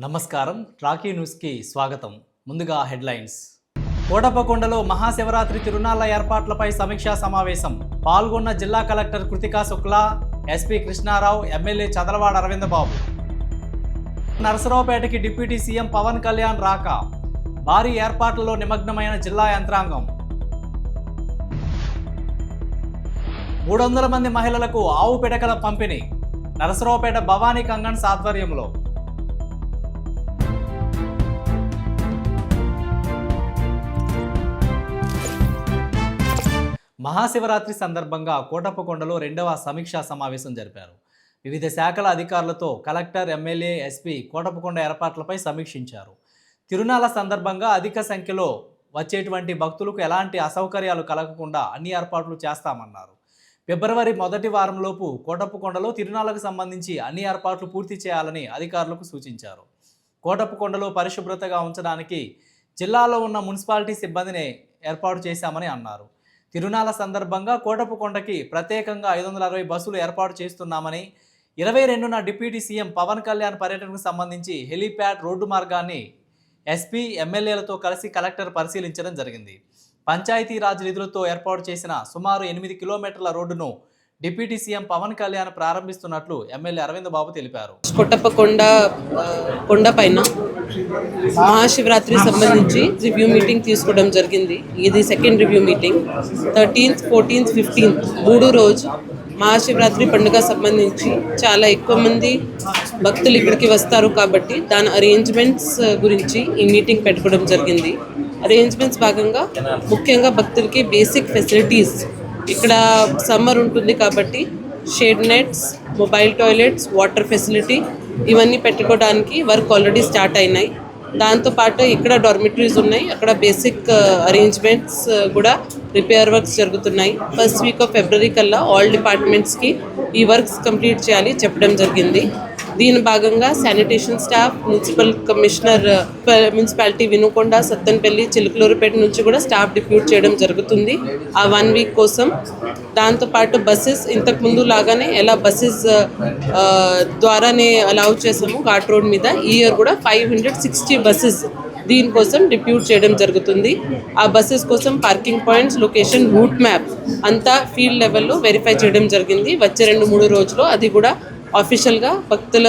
నమస్కారం. రాకీ న్యూస్కి స్వాగతం. ముందుగా హెడ్లైన్స్. కోటప్పకొండలో మహాశివరాత్రి తిరునాళ్ల ఏర్పాట్లపై సమీక్షా సమావేశం. పాల్గొన్న జిల్లా collector Krithika Shukla, SP Krishnarao, MLA Chadalavada Aravindababu. నరసరావుపేటకి డిప్యూటీ సీఎం పవన్ కళ్యాణ్ రాక, భారీ ఏర్పాట్లలో నిమగ్నమైన జిల్లా యంత్రాంగం. 300 మంది మహిళలకు ఆవు పిడకల పంపిణీ నరసరావుపేట భవానీ కంగన్స్ ఆధ్వర్యంలో. మహాశివరాత్రి సందర్భంగా కోటప్పకొండలో 2వ సమీక్షా సమావేశం జరిపారు. వివిధ శాఖల అధికారులతో కలెక్టర్, ఎమ్మెల్యే, ఎస్పీ కోటప్పకొండ ఏర్పాట్లపై సమీక్షించారు. తిరునాళ్ల సందర్భంగా అధిక సంఖ్యలో వచ్చేటువంటి భక్తులకు ఎలాంటి అసౌకర్యాలు కలగకుండా అన్ని ఏర్పాట్లు చేస్తామన్నారు. ఫిబ్రవరి మొదటి వారంలోపు కోటప్పకొండలో తిరునాళ్లకు సంబంధించి అన్ని ఏర్పాట్లు పూర్తి చేయాలని అధికారులకు సూచించారు. కోటప్పకొండలో పరిశుభ్రతగా ఉంచడానికి జిల్లాలో ఉన్న మున్సిపాలిటీ సిబ్బందిని ఏర్పాటు చేశామని అన్నారు. తిరునాళ్ల సందర్భంగా కోటప్పకొండకి ప్రత్యేకంగా 560 బస్సులు ఏర్పాటు చేస్తున్నామని, 22న డిప్యూటీ సీఎం పవన్ కళ్యాణ్ పర్యటనకు సంబంధించి హెలీప్యాడ్ రోడ్డు మార్గాన్ని ఎస్పీ, ఎమ్మెల్యేలతో కలిసి కలెక్టర్ పరిశీలించడం జరిగింది. పంచాయతీరాజ్ నిధులతో ఏర్పాటు చేసిన సుమారు 8 కిలోమీటర్ల రోడ్డును డిప్యూటీ సీఎం పవన్ కళ్యాణ్ ప్రారంభిస్తున్నట్లు ఎమ్మెల్యే అరవిందబాబు తెలిపారు. కోటప్పకొండ కొండ పైన మహాశివరాత్రి సంబంధించి రివ్యూ మీటింగ్ తీసుకోవడం జరిగింది. ఇది second review meeting. 13th, 14th, 15th 3 రోజు మహాశివరాత్రి పండుగ సంబంధించి చాలా ఎక్కువ మంది భక్తులు ఇక్కడికి వస్తారు కాబట్టి దాని అరేంజ్మెంట్స్ గురించి ఈ మీటింగ్ పెట్టుకోవడం జరిగింది. అరేంజ్మెంట్స్ భాగంగా ముఖ్యంగా భక్తులకి బేసిక్ ఫెసిలిటీస్, ఇక్కడ సమ్మర్ ఉంటుంది కాబట్టి shade nets, mobile toilets, water facility ఇవన్నీ పెట్టుకోవడానికి వర్క్ ఆల్రెడీ స్టార్ట్ అయినాయి. దాంతోపాటు ఇక్కడ డార్మిటరీస్ ఉన్నాయి, అక్కడ బేసిక్ అరేంజ్మెంట్స్ కూడా రిపేర్ వర్క్స్ జరుగుతున్నాయి. ఫస్ట్ వీక్ ఆఫ్ ఫిబ్రవరి కల్లా ఆల్ డిపార్ట్మెంట్స్కి ఈ వర్క్స్ కంప్లీట్ చేయాలి చెప్పడం జరిగింది. దీని భాగంగా sanitation staff, municipal commissioner, municipality Vinukonda, Sattenapalli, Chilakaluripet నుంచి కూడా స్టాఫ్ డిప్యూట్ చేయడం జరుగుతుంది ఆ 1 వీక్ కోసం. దాంతోపాటు బస్సెస్ ఇంతకుముందు లాగానే ఎలా బస్సెస్ ద్వారానే అలౌ చేసాము ఘాట్ రోడ్ మీద, ఈ ఇయర్ కూడా 560 బస్సెస్ దీనికోసం డిప్యూట్ చేయడం జరుగుతుంది. ఆ బస్సెస్ కోసం parking points, location, route map అంతా ఫీల్డ్ లెవెల్లో వెరిఫై చేయడం జరిగింది. వచ్చే 2-3 రోజుల్లో అది కూడా ఆఫీషియల్గా భక్తుల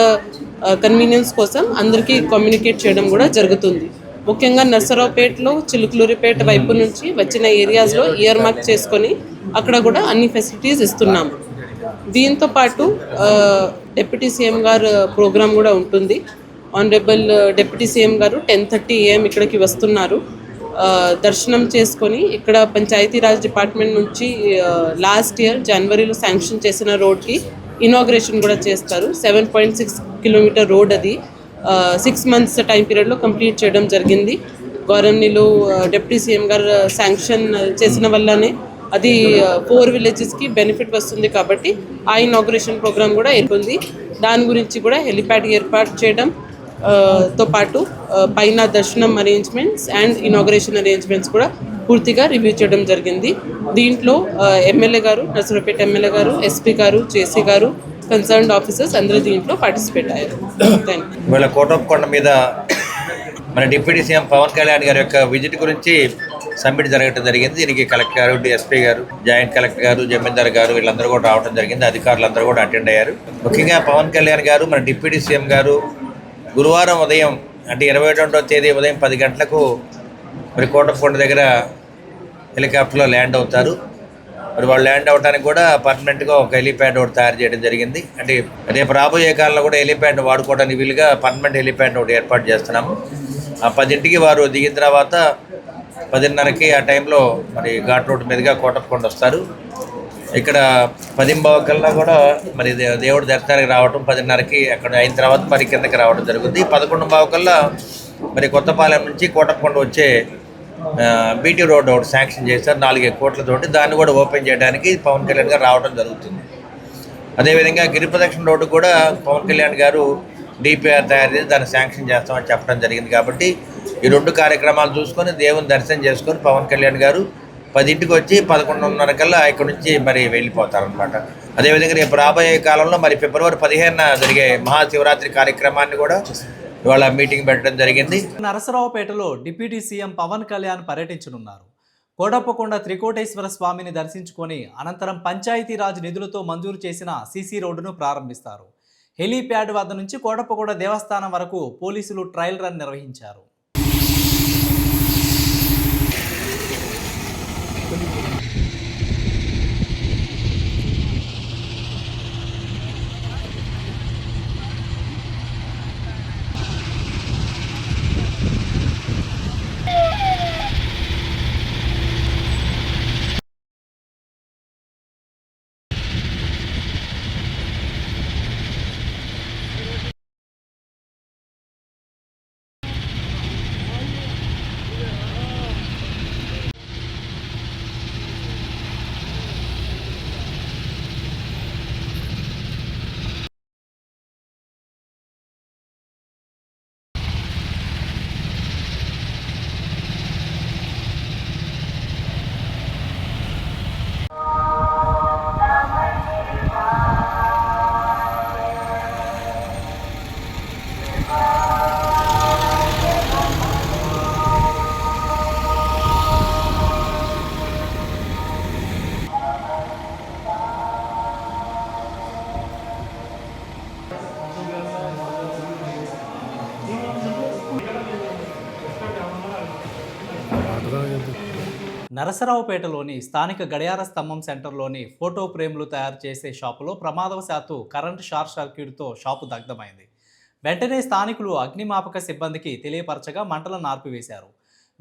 కన్వీనియన్స్ కోసం అందరికీ కమ్యూనికేట్ చేయడం కూడా జరుగుతుంది. ముఖ్యంగా నర్సరావుపేటలో, చిలుకలూరిపేట వైపు నుంచి వచ్చిన ఏరియాస్లో ఇయర్ మార్క్ చేసుకొని అక్కడ కూడా అన్ని ఫెసిలిటీస్ ఇస్తున్నాము. దీంతో పాటు డిప్యూటీ సీఎం గారు ప్రోగ్రామ్ కూడా ఉంటుంది. ఆనరబుల్ డిప్యూటీ సీఎం గారు 10:30 AM ఇక్కడికి వస్తున్నారు. దర్శనం చేసుకొని ఇక్కడ పంచాయతీరాజ్ డిపార్ట్మెంట్ నుంచి లాస్ట్ ఇయర్ జనవరిలో శాంక్షన్ చేసిన రోడ్కి ఇనాగ్రేషన్ కూడా చేస్తారు. 7.6 కిలోమీటర్ రోడ్ అది 6 months టైం పీరియడ్లో కంప్లీట్ చేయడం జరిగింది. గౌరవనీయులు డిప్యూటీ సీఎం గారు శాంక్షన్ చేసిన వల్లనే అది 4 villagesకి బెనిఫిట్ వస్తుంది కాబట్టి ఆ ఇనాగ్రేషన్ ప్రోగ్రామ్ కూడా ఏర్పడింది. దాని గురించి కూడా హెలిప్యాడ్ ఏర్పాటు చేయడం తో పాటు పైన దర్శనం అరేంజ్మెంట్స్ అండ్ ఇనాగ్రేషన్ అరేంజ్మెంట్స్ కూడా పూర్తిగా రివ్యూ చేయడం జరిగింది. దీంట్లో ఎమ్మెల్యే గారు, నర్సరావుపేట ఎమ్మెల్యే గారు, ఎస్పీ గారు, జేసీ గారు, కన్సర్న్డ్ ఆఫీసర్స్ అందరూ దీంట్లో పార్టిసిపేట్ అయ్యారు. Thank you. ఇవాళ కోటప్పకొండ మీద మన డిప్యూటీ సీఎం పవన్ కళ్యాణ్ గారి యొక్క విజిట్ గురించి సబ్మిట్ జరగడం జరిగింది. దీనికి కలెక్టర్ గారు, ఎస్పీ గారు, జాయింట్ కలెక్టర్ గారు, జమీందార్ గారు వీళ్ళందరూ కూడా రావడం జరిగింది. అధికారులందరూ కూడా అటెండ్ అయ్యారు. ముఖ్యంగా పవన్ కళ్యాణ్ గారు, మన డిప్యూటీ సీఎం గారు గురువారం ఉదయం అంటే 22వ తేదీ ఉదయం 10 గంటలకు మరి కోటప్పకొండ దగ్గర హెలికాప్టర్లో ల్యాండ్ అవుతారు. మరి వాళ్ళు ల్యాండ్ అవ్వడానికి కూడా పర్మనెంట్గా ఒక హెలిప్యాడ్ ఒకటి తయారు చేయడం జరిగింది. అంటే రేపు రాబోయే కాలంలో కూడా హెలిప్యాడ్ వాడుకోవడానికి వీలుగా పర్మనెంట్ హెలిప్యాడ్ ఒకటి ఏర్పాటు చేస్తున్నాము. ఆ 10ంటికి వారు దిగిన తర్వాత 10:30కి ఆ టైంలో మరి ఘాట్ రోడ్ మీదుగా కోటప్పకొండ వస్తారు. ఇక్కడ 10:15 కల్లా కూడా మరి దేవుడి దర్శనానికి రావటం, 10:30కి అక్కడ అయిన తర్వాత మరి కిందకి రావడం జరుగుతుంది. 11:15 కల్లా మరి కొత్తపాలెం నుంచి కోటప్పకొండ వచ్చే బీటీ రోడ్ ఒకటి శాంక్షన్ చేశారు 4 కోట్లతోటి. దాన్ని కూడా ఓపెన్ చేయడానికి పవన్ కళ్యాణ్ గారు రావడం జరుగుతుంది. అదేవిధంగా గిరి ప్రదక్షిణ రోడ్డు కూడా పవన్ కళ్యాణ్ గారు డిపిఆర్ తయారు చేసి దాన్ని శాంక్షన్ చేస్తామని చెప్పడం జరిగింది. కాబట్టి ఈ 2 కార్యక్రమాలు చూసుకొని దేవుని దర్శనం చేసుకొని పవన్ కళ్యాణ్ గారు 10ంటికి వచ్చి 11:30 కల్లా ఇక్కడ నుంచి మరి వెళ్ళిపోతారనమాట. అదేవిధంగా రేపు రాబోయే కాలంలో మరి ఫిబ్రవరి 15న జరిగే మహాశివరాత్రి కార్యక్రమాన్ని కూడా ఇవాళ మీటింగ్ పెట్టడం జరిగింది. నరసరావుపేటలో డిప్యూటీ సీఎం పవన్ కళ్యాణ్ పర్యటించనున్నారు. కోటప్పకొండ త్రికోటేశ్వర స్వామిని దర్శించుకొని అనంతరం పంచాయతీరాజ్ నిధులతో మంజూరు చేసిన సీసీ రోడ్డును ప్రారంభిస్తారు. హెలీప్యాడ్ వద్ద నుంచి కోటప్పకొండ దేవస్థానం వరకు పోలీసులు ట్రయల్ రన్ నిర్వహించారు. నరసరావుపేటలోని స్థానిక గడియార స్తంభం సెంటర్లోని ఫోటో ఫ్రేమ్లు తయారు చేసే షాపులో ప్రమాదవశాత్తు కరెంటు షార్ట్ సర్క్యూట్తో షాపు దగ్ధమైంది. వెంటనే స్థానికులు అగ్నిమాపక సిబ్బందికి తెలియపరచగా మంటలను ఆర్పివేశారు.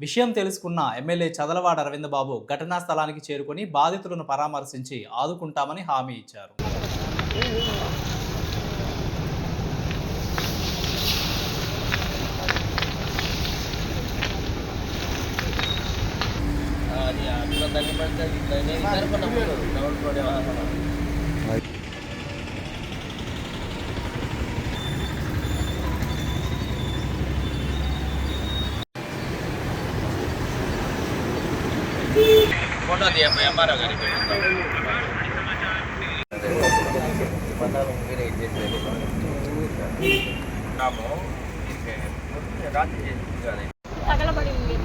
విషయం తెలుసుకున్న ఎమ్మెల్యే చదలవాడ అరవిందబాబు ఘటనా స్థలానికి చేరుకొని బాధితులను పరామర్శించి ఆదుకుంటామని హామీ ఇచ్చారు. ఫోటో ఎంఆర్ఓ గారికి తగలబడింది.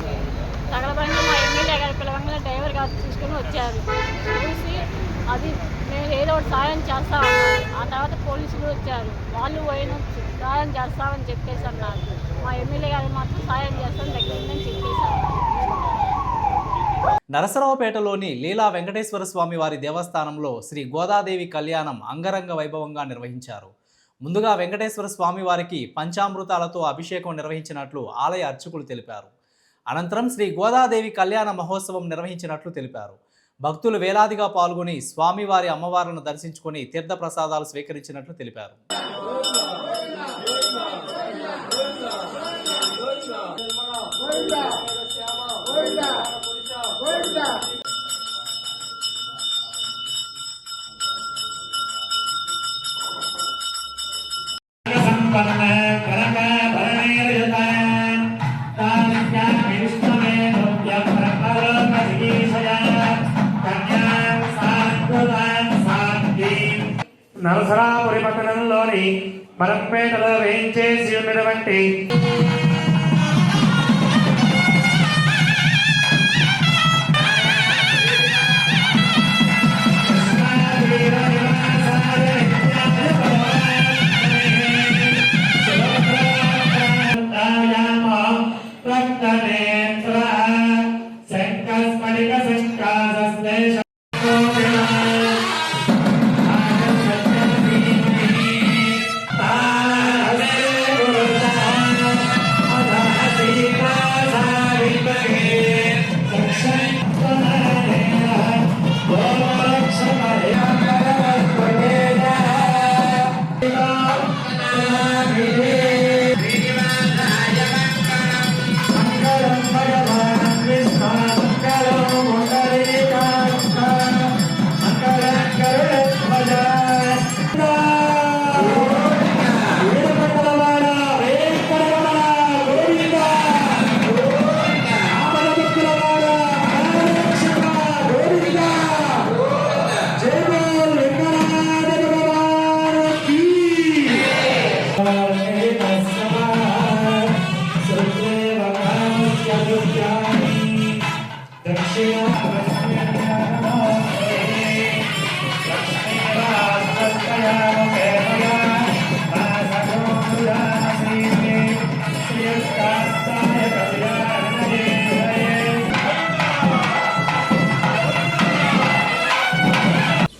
తగలబడిన మా ఎమ్మెల్యే గారి పిలవంగా డ్రైవర్ గారు తీసుకొని వచ్చారు. చూసి అది మేము ఏదో ఒకటి సాయం చేస్తామన్నారు. ఆ తర్వాత పోలీసులు వచ్చారు. వాళ్ళు పోయిన సాయం చేస్తామని చెప్పేసి అన్నారు. మా ఎమ్మెల్యే గారు మాత్రం సాయం చేస్తాం దగ్గరుందని చెప్పేశారు. నరసరావుపేటలోని లీలా వెంకటేశ్వర స్వామి వారి దేవస్థానంలో శ్రీ గోదాదేవి కళ్యాణం అంగరంగ వైభవంగా నిర్వహించారు. ముందుగా వెంకటేశ్వర స్వామి వారికి పంచామృతాలతో అభిషేకం నిర్వహించినట్లు ఆలయ అర్చకులు తెలిపారు. అనంతరం శ్రీ గోదాదేవి కళ్యాణ మహోత్సవం నిర్వహించినట్లు తెలిపారు. భక్తులు వేలాదిగా పాల్గొని స్వామివారి అమ్మవార్లను దర్శించుకొని తీర్థ ప్రసాదాలు స్వీకరించినట్లు తెలిపారు. నరసరావురి పట్టణంలోని మరంపేటలో వేయించేసి ఉన్నటువంటి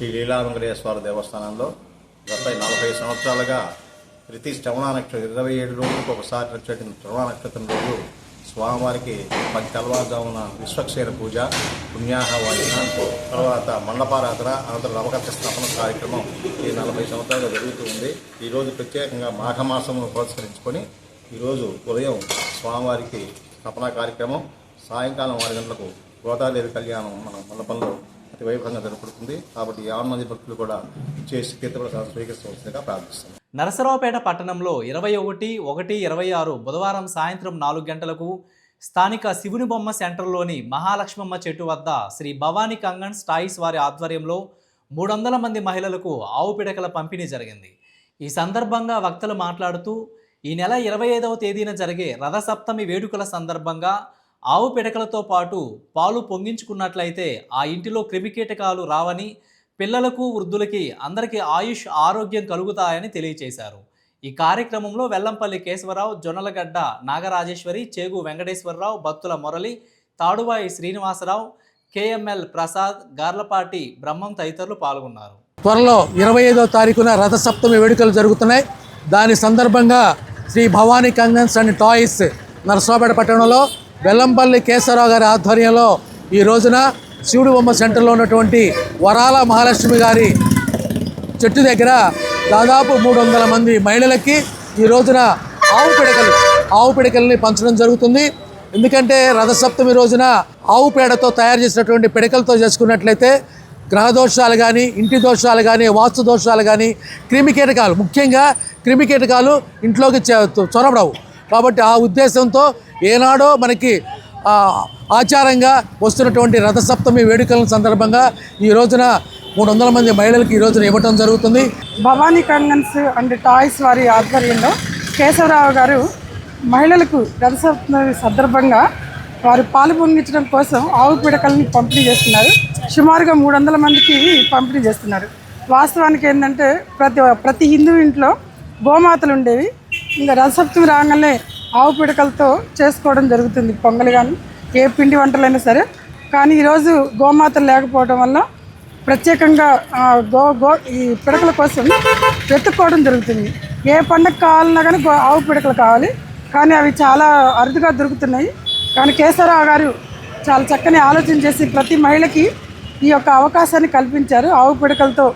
శ్రీ లీలా వెంకటేశ్వర దేవస్థానంలో గత 40 సంవత్సరాలుగా ప్రతి శ్రవణ నక్షత్రం 27 రోజులకు ఒకసారి వచ్చేటి శ్రవణ నక్షత్రం రోజు స్వామివారికి తెల్లవారుజామున విశ్వక్షేణ పూజ, పుణ్యాహవాచన, తర్వాత మండపారాధన, అనంతరం నవకర్త స్థాపన కార్యక్రమం ఈ 40 సంవత్సరాలుగా జరుగుతూ ఉంది. ఈరోజు ప్రత్యేకంగా మాఘమాసమును పురస్కరించుకొని ఈరోజు ఉదయం స్వామివారికి స్థాపన కార్యక్రమం, సాయంకాలం 6 గంటలకు గోదాదేవి కళ్యాణం మన మండపంలో అతి వైభవంగా జరుపుతుంది. కాబట్టి 50 మంది భక్తులు కూడా చేసి తీర్థప్రసాదం స్వీకరించవలసిందిగా ప్రార్థిస్తున్నాం. నరసరావుపేట పట్టణంలో 21/1/26 బుధవారం సాయంత్రం 4 గంటలకు స్థానిక శివుని బొమ్మ సెంటర్లోని మహాలక్ష్మమ్మ చెట్టు వద్ద శ్రీ భవానీ కంగన్స్ టాయ్స్ వారి ఆధ్వర్యంలో 300 మంది మహిళలకు ఆవు పిడకల పంపిణీ జరిగింది. ఈ సందర్భంగా వక్తలు మాట్లాడుతూ ఈ నెల 25వ తేదీన జరిగే రథసప్తమి వేడుకల సందర్భంగా ఆవు పిడకలతో పాటు పాలు పొంగించుకున్నట్లయితే ఆ ఇంటిలో క్రిమికీటకాలు రావని, పిల్లలకు వృద్ధులకి అందరికీ ఆయుష్ ఆరోగ్యం కలుగుతాయని తెలియజేశారు. ఈ కార్యక్రమంలో వెల్లంపల్లి కేశవరావు, జొన్నలగడ్డ నాగరాజేశ్వరి, చేగు వెంకటేశ్వరరావు, బత్తుల మురళి, తాడువాయి శ్రీనివాసరావు, కేఎంఎల్ ప్రసాద్, గార్లపాటి బ్రహ్మం తదితరులు పాల్గొన్నారు. త్వరలో 25వ తారీఖున రథసప్తమి వేడుకలు జరుగుతున్నాయి. దాని సందర్భంగా శ్రీ భవానీ కంగన్స్ అండ్ టాయ్స్ నరసరావుపేట పట్టణంలో వెల్లంపల్లి కేశవరావు గారి ఆధ్వర్యంలో ఈ రోజున శివుడి బొమ్మ సెంటర్లో ఉన్నటువంటి వరాల మహాలక్ష్మి గారి చెట్టు దగ్గర దాదాపు 300 మంది మహిళలకి ఈ రోజున ఆవు పిడకల్ని పంచడం జరుగుతుంది. ఎందుకంటే రథసప్తమి రోజున ఆవు పేడతో తయారు చేసినటువంటి పిడకలతో చేసుకున్నట్లయితే గ్రహ దోషాలు కానీ, ఇంటి దోషాలు కానీ, వాస్తు దోషాలు కానీ, క్రిమికీటకాలు, ముఖ్యంగా క్రిమికీటకాలు ఇంట్లోకి చొరబడవు. కాబట్టి ఆ ఉద్దేశంతో ఏనాడో మనకి ఆచారంగా వస్తున్నటువంటి రథసప్తమి వేడుకల సందర్భంగా ఈ రోజున 300 మంది మహిళలకు ఈ రోజున ఇవ్వటం జరుగుతుంది. భవానీ కంగన్స్ అండ్ టాయ్స్ వారి ఆధ్వర్యంలో కేశవరావు గారు మహిళలకు రథసప్తమి సందర్భంగా వారు పాలు పొంగించడం కోసం ఆవు పిడకల్ని పంపిణీ చేస్తున్నారు. సుమారుగా 300 మందికి పంపిణీ చేస్తున్నారు. వాస్తవానికి ఏంటంటే ప్రతి హిందూ ఇంట్లో గోమాతలు ఉండేవి. ఇంకా రథసప్తమి రాగానే ఆవు పిడకలతో చేసుకోవడం జరుగుతుంది, పొంగలి కానీ ఏ పిండి వంటలైనా సరే. కానీ ఈరోజు గోమాతలు లేకపోవడం వల్ల ప్రత్యేకంగా ఈ పిడకల కోసం వెతుక్కోవడం జరుగుతుంది. ఏ పండుగ కావాలన్నా కానీ ఆవు పిడకలు కావాలి, కానీ అవి చాలా అరుదుగా దొరుకుతున్నాయి. కానీ కేశవరావు గారు చాలా చక్కని ఆలోచన చేసి ప్రతి మహిళకి ఈ యొక్క అవకాశాన్ని కల్పించారు. ఆవు పిడకలతో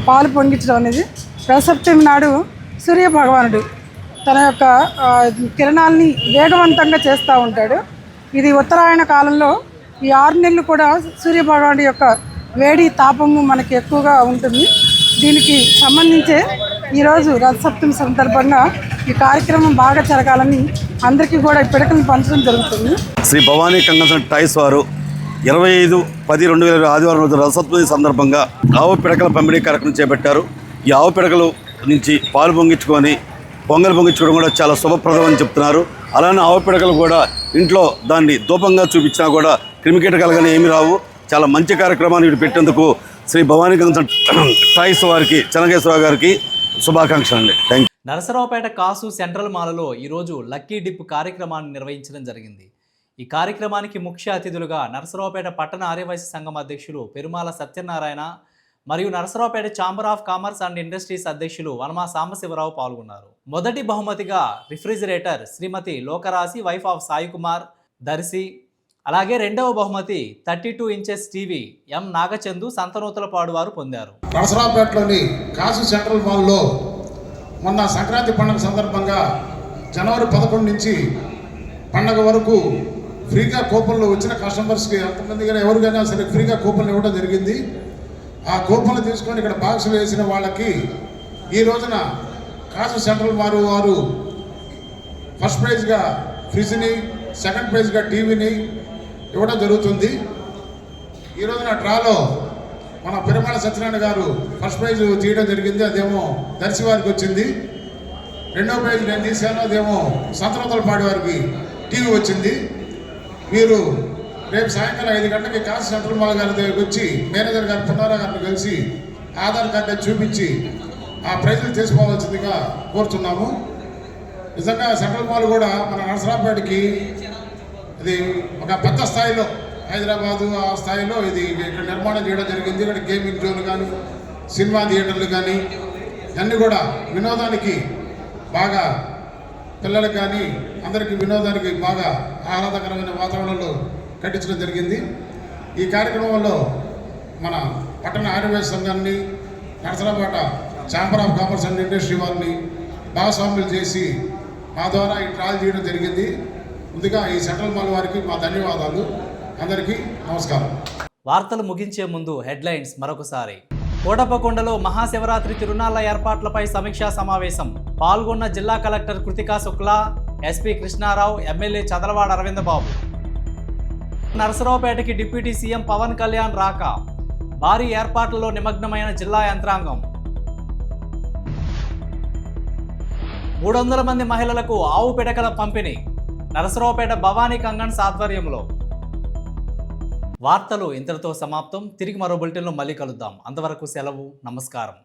పాలు పొంగించడం అనేది రథసప్తమి నాడు సూర్య భగవానుడు తన యొక్క కిరణాలని వేగవంతంగా చేస్తూ ఉంటాడు. ఇది ఉత్తరాయణ కాలంలో ఈ 6 నెలలు కూడా సూర్యభగవానుడి యొక్క వేడి తాపము మనకి ఎక్కువగా ఉంటుంది. దీనికి సంబంధించే ఈరోజు రథసప్తమి సందర్భంగా ఈ కార్యక్రమం బాగా జరగాలని అందరికీ కూడా ఈ పిడకలను పంచడం జరుగుతుంది. శ్రీ భవానీ కంగన్స్ అండ్ టాయ్స్ వారు 25/10/2020 ఆదివారం రోజు రథసప్తమి సందర్భంగా ఆవు పిడకల పంపిణీ కార్యక్రమం చేపట్టారు. ఈ ఆవు పిడకలు నుంచి పాలు పొంగించుకొని పొంగల్ పొంగించుకోవడం కూడా చాలా శుభప్రదం అని చెప్తున్నారు. అలానే ఆవు పిడకలు కూడా ఇంట్లో దాన్ని ధూపంగా చూపించినా కూడా క్రిమికీటకాలు కానీ ఏమి రావు. చాలా మంచి కార్యక్రమాన్ని వీడు పెట్టేందుకు శ్రీ భవానీ కంగన్స్ టాయ్స్ వారికి, చెన్నకేశ్వరరావు గారికి శుభాకాంక్షలు అండి. Thank you. Narasaraopet Kasu central మాల్లో ఈరోజు లక్కీ డిప్ కార్యక్రమాన్ని నిర్వహించడం జరిగింది. ఈ కార్యక్రమానికి ముఖ్య అతిథులుగా నరసరావుపేట పట్టణ ఆర్యవైశ్య సంఘం అధ్యక్షులు పెరుమాల సత్యనారాయణ మరియు Narasaraopet chamber of commerce and industries అధ్యక్షులు వనమా సాంబశివరావు పాల్గొన్నారు. మొదటి బహుమతిగా refrigerator Srimati Lokarasi wife of Sai Kumar Darsi, అలాగే రెండవ బహుమతి 32 inches TV M Nagachandu Santhanuthalapadu వారు పొందారు. నరసరావుపేటలోని కాసు సెంట్రల్ మాల్లో మొన్న సంక్రాంతి పండుగ సందర్భంగా జనవరి 11 నుంచి పండగ వరకు ఫ్రీగా కూపన్లు వచ్చిన కస్టమర్స్కి ఎంతమందిగా ఎవరికైనా సరే ఫ్రీగా కూపన్లు ఇవ్వడం జరిగింది. ఆ కూపన్లు తీసుకొని ఇక్కడ బాక్సులు వేసిన వాళ్ళకి ఈ రోజున కాసు సెంట్రల్ వారు ఫస్ట్ ప్రైజ్గా ఫ్రిడ్జ్ని, సెకండ్ ప్రైజ్గా టీవీని ఇవ్వడం జరుగుతుంది. ఈ రోజున డ్రాలో మన పెరుమాళ సత్యనారాయణ గారు ఫస్ట్ ప్రైజ్ తీయడం జరిగింది. అదేమో దర్శి వారికి వచ్చింది. రెండో ప్రైజ్ నేను తీశాను, అదేమో సంతనూతలపాడి వారికి టీవీ వచ్చింది. మీరు రేపు సాయంకాలం 5 గంటలకి కాసు సెంట్రల్ మాల్ గారి దగ్గరికి వచ్చి మేనేజర్ గారు పున్నారా గారిని కలిసి ఆధార్ కార్డు చూపించి ఆ ప్రైజులు తీసుకోవాల్సిందిగా కోరుతున్నాము. నిజంగా సెంట్రల్ మాల్ కూడా మన నరసరావుపేటకి ఇది ఒక పెద్ద స్థాయిలో హైదరాబాదు ఆ స్థాయిలో ఇది ఇక్కడ నిర్మాణం చేయడం జరిగింది. ఇక్కడ గేమింగ్ జోన్ కానీ, సినిమా థియేటర్లు కానీ అన్నీ కూడా వినోదానికి బాగా, పిల్లలకు కానీ అందరికీ వినోదానికి బాగా ఆహ్లాదకరమైన వాతావరణంలో కట్టించడం జరిగింది. ఈ కార్యక్రమంలో మన పట్టణ ఆయుర్వేద సంఘాన్ని, Narasaraopet chamber of commerce and industry వారిని భాగస్వామ్యులు చేసి మా ద్వారా ఈ ట్రాల్ చేయడం జరిగింది. ముందుగా ఈ సెంట్రల్ మాల్ వారికి మా ధన్యవాదాలు. అందరికీ నమస్కారం. వార్తలు ముగించే ముందు హెడ్లైన్స్ మరొకసారి. కోటప్పకొండలో మహాశివరాత్రి తిరునాళ్ల ఏర్పాట్లపై సమీక్షా సమావేశం. పాల్గొన్న జిల్లా collector Krithika Shukla, SP Krishnarao, MLA Chadalavada Aravindababu. నరసరావుపేటకి డిప్యూటీ సీఎం పవన్ కళ్యాణ్ రాక, భారీ ఏర్పాట్లలో నిమగ్నమైన జిల్లా యంత్రాంగం. 300 మంది మహిళలకు ఆవు పిడకల పంపిణీ. నరసరావుపేట భవానీ కంగన్స్ ఆధ్వర్యంలో. వార్తలు ఇంతటితో సమాప్తం. తిరిగి మరో బులెటిన్లో మళ్ళీ కలుద్దాం. అంతవరకు సెలవు. నమస్కారం.